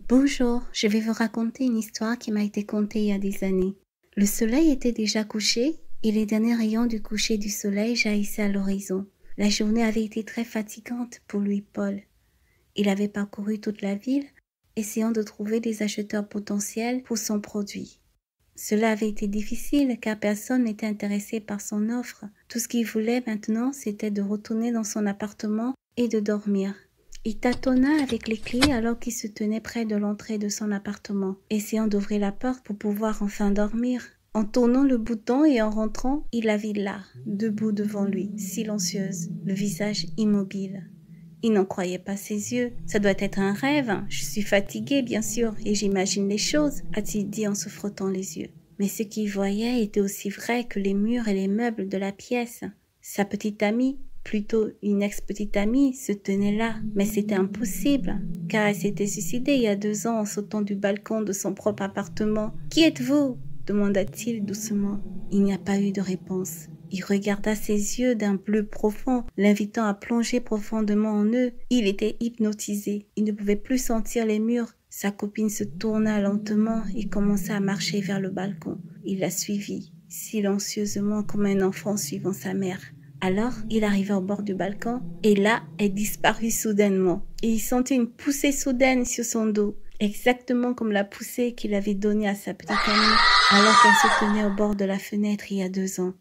Bonjour, je vais vous raconter une histoire qui m'a été contée il y a des années. Le soleil était déjà couché et les derniers rayons du coucher du soleil jaillissaient à l'horizon. La journée avait été très fatigante pour lui, Paul. Il avait parcouru toute la ville, essayant de trouver des acheteurs potentiels pour son produit. Cela avait été difficile car personne n'était intéressé par son offre. Tout ce qu'il voulait maintenant, c'était de retourner dans son appartement et de dormir. Il tâtonna avec les clés alors qu'il se tenait près de l'entrée de son appartement, essayant d'ouvrir la porte pour pouvoir enfin dormir. En tournant le bouton et en rentrant, il la vit là, debout devant lui, silencieuse, le visage immobile. Il n'en croyait pas ses yeux. « Ça doit être un rêve. Je suis fatigué, bien sûr, et j'imagine les choses, » a-t-il dit en se frottant les yeux. Mais ce qu'il voyait était aussi vrai que les murs et les meubles de la pièce. Sa petite amie, plutôt une ex-petite amie, se tenait là. Mais c'était impossible, car elle s'était suicidée il y a 2 ans en sautant du balcon de son propre appartement. « Qui êtes-vous » demanda-t-il doucement. Il n'y a pas eu de réponse. Il regarda ses yeux d'un bleu profond, l'invitant à plonger profondément en eux. Il était hypnotisé. Il ne pouvait plus sentir les murs. Sa copine se tourna lentement et commença à marcher vers le balcon. Il la suivit, silencieusement comme un enfant suivant sa mère. Alors, il arriva au bord du balcon et là, elle disparut soudainement. Et il sentit une poussée soudaine sur son dos, exactement comme la poussée qu'il avait donnée à sa petite amie alors qu'elle se tenait au bord de la fenêtre il y a 2 ans.